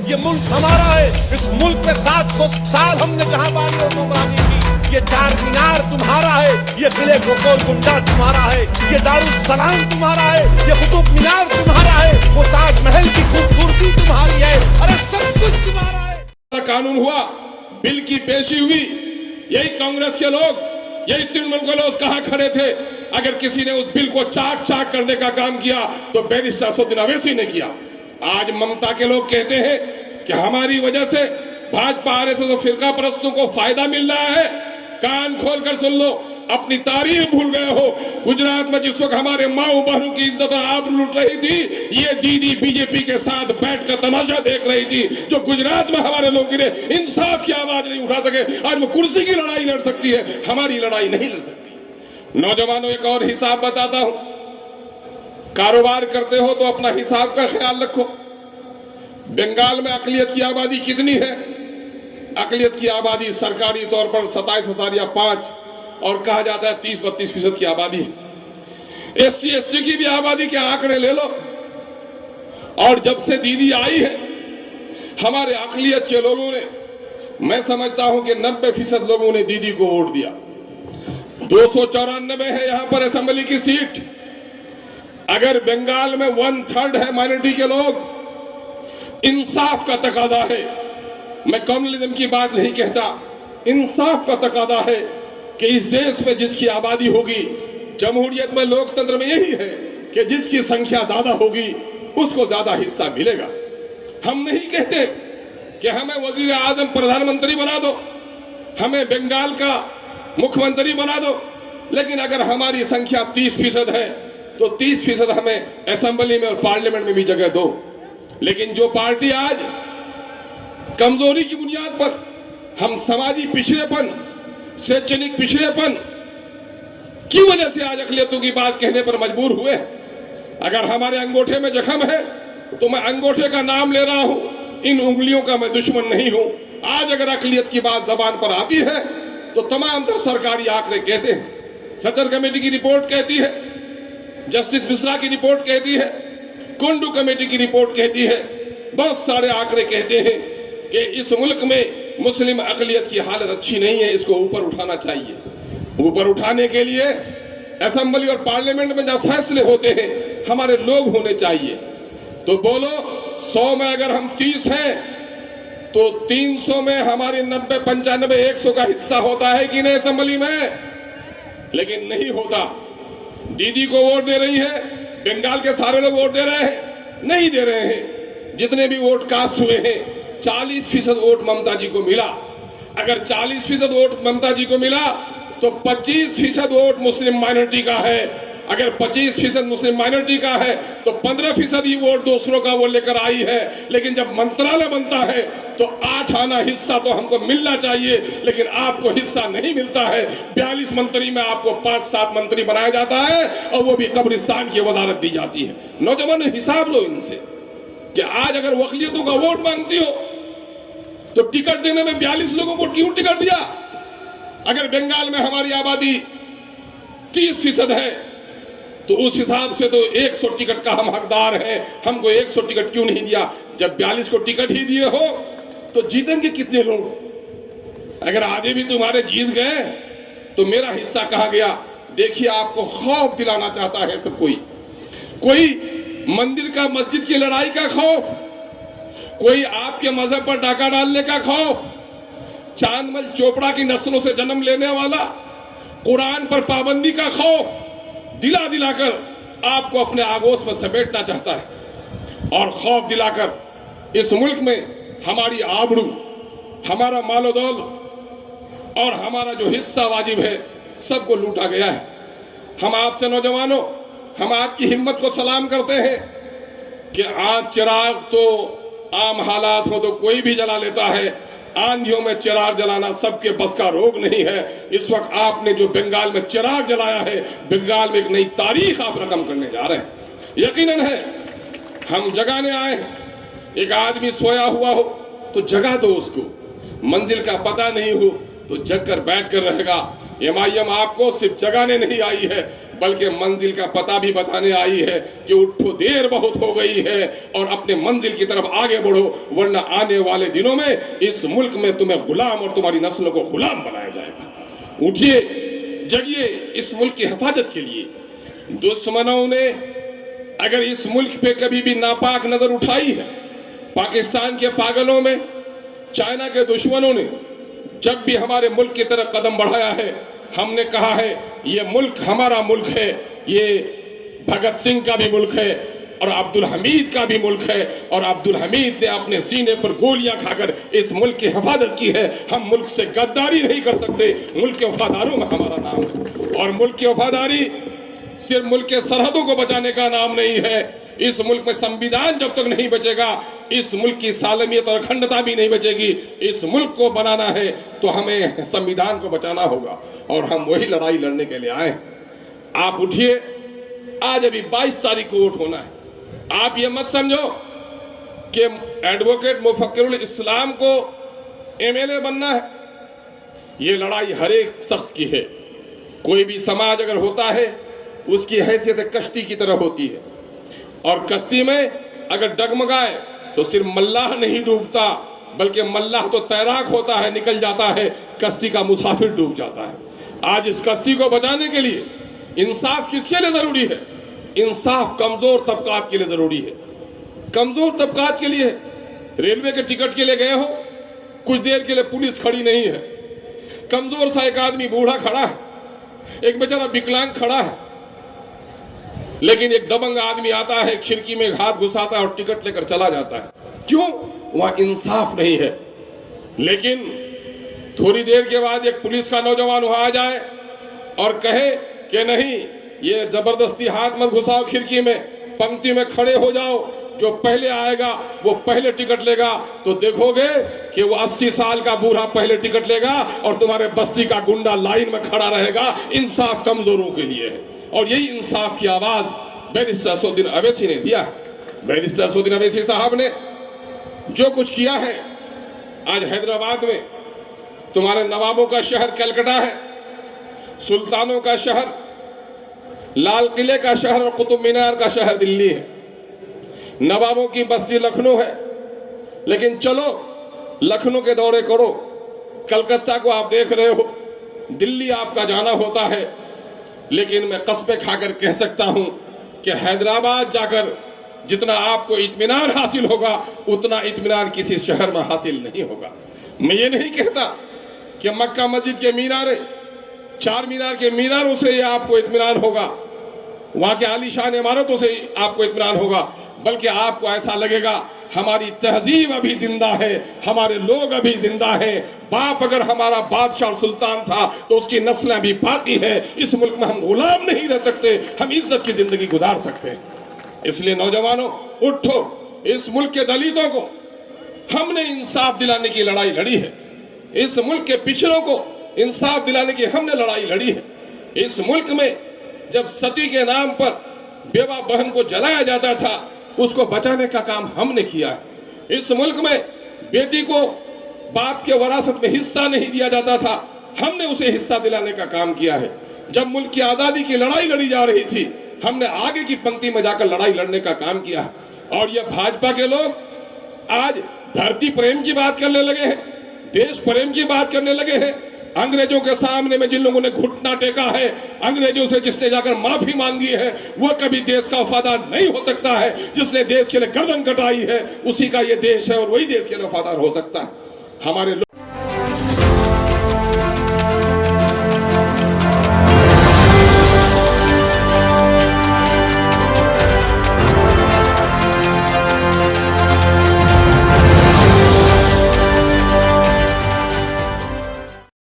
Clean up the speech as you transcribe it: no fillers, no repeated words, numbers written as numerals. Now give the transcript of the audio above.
ये मुल्क हमारा है। इस मुल्क में 700 साल हमने जहां बानी और गुमरानी की। ये चार मीनार तुम्हारा है, ये किले गोल गुंडा तुम्हारा है, ये दारुल सलाम तुम्हारा है, ये कुतुब मीनार तुम्हारा है, वो ताजमहल की खूबसूरती तुम्हारी है। अरे सब कुछ तुम्हारा है। कानून हुआ, बिल की पेशी हुई, यही कांग्रेस के लोग, यही तृणमूल के लोग कहां खड़े थे? अगर किसी ने उस बिल को चाक चाक करने का काम किया तो बैरिस्टर असदुद्दीन अवैसी ने किया। आज ममता के लोग कहते हैं कि हमारी वजह से भाजपा आरएसएस और फिरका परस्तों को फायदा मिल रहा है। कान खोलकर सुन लो, अपनी तारीख भूल गए हो। गुजरात में जिस वक्त हमारे माओ बहनों की इज्जत और आबरू लूट रही थी, ये दीदी बीजेपी के साथ बैठकर तमाशा देख रही थी। जो गुजरात में हमारे लोगों के लिए इंसाफ की आवाज नहीं उठा सके, आज वो कुर्सी की लड़ाई लड़ सकती है, हमारी लड़ाई नहीं लड़ सकती। नौजवानों, एक और हिसाब बताता हूं। कारोबार करते हो तो अपना हिसाब का ख्याल रखो। बंगाल में अकलियत की आबादी कितनी है? अकलियत की आबादी सरकारी तौर पर 27,000 या 5, और कहा जाता है 30-32% की आबादी है। SC/ST की भी आबादी के आंकड़े ले लो, और जब से दीदी आई है हमारे अकलियत के लोगों ने, मैं समझता हूं कि 90% लोगों ने दीदी को वोट दिया। 294 है यहां पर असेंबली की सीट। अगर बंगाल में 1/3 है माइनॉरिटी के लोग, इंसाफ का तकाजा है। मैं कम्युनलिज्म की बात नहीं कहता, इंसाफ का तकाजा है कि इस देश में जिसकी आबादी होगी, जमहूरियत में लोकतंत्र में यही है कि जिसकी संख्या ज्यादा होगी उसको ज्यादा हिस्सा मिलेगा। हम नहीं कहते कि हमें वजीर आजम प्रधानमंत्री बना दो, हमें बंगाल का मुख्यमंत्री बना दो, लेकिन अगर हमारी संख्या 30% है तो 30% हमें असेंबली में और पार्लियामेंट में भी जगह दो। लेकिन जो पार्टी आज कमजोरी की बुनियाद पर, हम समाजी पिछड़ेपन, शैक्षणिक पिछड़ेपन की वजह से आज अकलियतों की बात कहने पर मजबूर हुए। अगर हमारे अंगूठे में जख्म है तो मैं अंगूठे का नाम ले रहा हूं, इन उंगलियों का मैं दुश्मन नहीं हूं। आज अगर अकलियत की बात जबान पर आती है तो तमाम तर सरकारी आंकड़े कहते हैं, सचर कमेटी की रिपोर्ट कहती है, जस्टिस मिश्रा की रिपोर्ट कहती है, कुंडू कमेटी की रिपोर्ट कहती है, बहुत सारे आंकड़े कहते हैं कि इस मुल्क में मुस्लिम अकलियत की हालत अच्छी नहीं है, इसको ऊपर उठाना चाहिए। ऊपर उठाने के लिए असेंबली और पार्लियामेंट में जब फैसले होते हैं हमारे लोग होने चाहिए। तो बोलो, 100 में अगर हम 30 हैं तो 300 में हमारी 90, 95, 100 का हिस्सा होता है कि नहीं असेंबली में? लेकिन नहीं होता। दीदी को वोट दे रही है, बंगाल के सारे लोग वोट दे रहे हैं? नहीं दे रहे हैं। जितने भी वोट कास्ट हुए हैं, 40% वोट ममता जी को मिला। अगर 40% वोट ममता जी को मिला तो 25% वोट मुस्लिम माइनॉरिटी का है। अगर 25% मुस्लिम माइनॉरिटी का है तो 15% ही वोट दूसरों का वो लेकर आई है। लेकिन जब मंत्रालय बनता है तो 8 आना हिस्सा तो हमको मिलना चाहिए, लेकिन आपको हिस्सा नहीं मिलता है। 42 मंत्री में आपको 5-7 मंत्री बनाया जाता है और वो भी कब्रिस्तान की वजारत दी जाती है। नौजवान, हिसाब लो इनसे कि आज अगर वकलियतों का वोट मांगती हो तो टिकट देने में 42 लोगों को क्यों टिकट दिया? अगर बंगाल में हमारी आबादी 30% है तो उस हिसाब से तो 100 टिकट का हम हकदार हैं, हमको 100 टिकट क्यों नहीं दिया? जब 42 को टिकट ही दिए हो तो जीतेंगे कितने लोग? अगर आधे भी तुम्हारे जीत गए तो मेरा हिस्सा कहा गया? देखिए, आपको खौफ दिलाना चाहता है सब कोई मंदिर का मस्जिद की लड़ाई का खौफ, कोई आपके मजहब पर डाका डालने का खौफ, चांदमल चोपड़ा की नस्लों से जन्म लेने वाला कुरान पर पाबंदी का खौफ दिला दिलाकर आपको अपने आगोश में समेटना चाहता है, और खौफ दिलाकर इस मुल्क में हमारी आबरू, हमारा मालो दौलत और हमारा जो हिस्सा वाजिब है सबको लूटा गया है। हम आपसे नौजवानों, हम आपकी हिम्मत को सलाम करते हैं कि आग चिराग तो आम हालात हो तो कोई भी जला लेता है, आंधियों में चिराग जलाना सबके बस का रोग नहीं है। इस वक्त आपने जो बंगाल में चिराग जलाया है, बंगाल में एक नई तारीख आप रकम करने जा रहे हैं। यकीनन है हम जगाने आए। एक आदमी सोया हुआ हो तो जगा दो उसको, मंजिल का पता नहीं हो तो जग कर बैठ कर रहेगा। MIM आपको सिर्फ जगाने नहीं आई है, बल्कि मंजिल का पता भी बताने आई है कि उठो, देर बहुत हो गई है और अपने मंजिल की तरफ आगे बढ़ो, वरना आने वाले दिनों में इस मुल्क में तुम्हें गुलाम और तुम्हारी नस्लों को गुलाम बनाया जाएगा। उठिए, जगिए इस मुल्क की हिफाजत के लिए। दुश्मनों ने अगर इस मुल्क पे कभी भी नापाक नजर उठाई है, पाकिस्तान के पागलों में, चाइना के दुश्मनों ने जब भी हमारे मुल्क की तरफ कदम बढ़ाया है, हमने कहा है ये मुल्क हमारा मुल्क है, ये भगत सिंह का भी मुल्क है और अब्दुल हमीद का भी मुल्क है, और अब्दुल हमीद ने अपने सीने पर गोलियां खाकर इस मुल्क की हिफाजत की है। हम मुल्क से गद्दारी नहीं कर सकते, मुल्क के वफादारों में हमारा नाम है। और मुल्क की वफादारी सिर्फ मुल्क के सरहदों को बचाने का नाम नहीं है। इस मुल्क में संविधान जब तक नहीं बचेगा, इस मुल्क की सालमियत और अखंडता भी नहीं बचेगी। इस मुल्क को बनाना है तो हमें संविधान को बचाना होगा, और हम वही लड़ाई लड़ने के लिए आए। आप उठिए, आज अभी 22 तारीख को वोट होना है। आप ये मत समझो कि एडवोकेट मुफक्किरुल इस्लाम को एमएलए बनना है। ये लड़ाई हर एक शख्स की है। कोई भी समाज अगर होता है, उसकी हैसियत कश्ती की तरह होती है, और कश्ती में अगर डगमगाए तो सिर्फ मल्लाह नहीं डूबता, बल्कि मल्लाह तो तैराक होता है, निकल जाता है, कश्ती का मुसाफिर डूब जाता है। आज इस कश्ती को बचाने के लिए इंसाफ किसके लिए जरूरी है? इंसाफ कमजोर तबकात के लिए जरूरी है। कमजोर तबकात के लिए रेलवे के टिकट के लिए गए हो, कुछ देर के लिए पुलिस खड़ी नहीं है, कमजोर सा एक आदमी बूढ़ा खड़ा है, एक बेचारा विकलांग खड़ा है, लेकिन एक दबंग आदमी आता है, खिड़की में हाथ घुसाता है और टिकट लेकर चला जाता है। क्यों? वहां इंसाफ नहीं है। लेकिन थोड़ी देर के बाद एक पुलिस का नौजवान वहां आ जाए और कहे कि नहीं, ये जबरदस्ती हाथ मत घुसाओ खिड़की में, पंक्ति में खड़े हो जाओ, जो पहले आएगा वो पहले टिकट लेगा, तो देखोगे कि वो 80 साल का बूढ़ा पहले टिकट लेगा और तुम्हारे बस्ती का गुंडा लाइन में खड़ा रहेगा। इंसाफ कमजोरों के लिए है, और यही इंसाफ की आवाज बैरिस्टर असदुद्दीन अवैसी ने दिया है। बैरिस्टर असदुद्दीन अवैसी साहब ने जो कुछ किया है, आज हैदराबाद में तुम्हारे नवाबों का शहर कलकत्ता है, सुल्तानों का शहर लाल किले का शहर और कुतुब मीनार का शहर दिल्ली है, नवाबों की बस्ती लखनऊ है। लेकिन चलो लखनऊ के दौरे करो, कलकत्ता को आप देख रहे हो, दिल्ली आपका जाना होता है, लेकिन मैं कसमें खाकर कह सकता हूं कि हैदराबाद जाकर जितना आपको इत्मीनान हासिल होगा, उतना इत्मीनान किसी शहर में हासिल नहीं होगा। मैं ये नहीं कहता कि मक्का मस्जिद के मीनारे, चार मीनार के मीनारों से आपको इत्मीनान होगा, वहां के आलीशान इमारतों से आपको इत्मीनान होगा, बल्कि आपको ऐसा लगेगा हमारी तहजीब अभी जिंदा है, हमारे लोग अभी जिंदा हैं। बाप अगर हमारा बादशाह और सुल्तान था तो उसकी नस्लें भी बाकी है। इस मुल्क में हम गुलाम नहीं रह सकते, हम इज्जत की जिंदगी गुजार सकते हैं। इसलिए नौजवानों उठो, इस मुल्क के दलितों को हमने इंसाफ दिलाने की लड़ाई लड़ी है, इस मुल्क के पिछड़ों को इंसाफ दिलाने की हमने लड़ाई लड़ी है। इस मुल्क में जब सती के नाम पर बेवा बहन को जलाया जाता था, उसको बचाने का काम हमने किया है। इस मुल्क में बेटी को बाप के वरासत में हिस्सा नहीं दिया जाता था, हमने उसे हिस्सा दिलाने का काम किया है। जब मुल्क की आजादी की लड़ाई लड़ी जा रही थी, हमने आगे की पंक्ति में जाकर लड़ाई लड़ने का काम किया है। और ये भाजपा के लोग आज धरती प्रेम की बात करने लगे हैं, देश प्रेम की बात करने लगे हैं। अंग्रेजों के सामने में जिन लोगों ने घुटना टेका है, अंग्रेजों से जिसने जाकर माफी मांगी है, वह कभी देश का वफादार नहीं हो सकता है। जिसने देश के लिए गर्दन कटाई है, उसी का ये देश है और वही देश के लिए वफादार हो सकता है। हमारे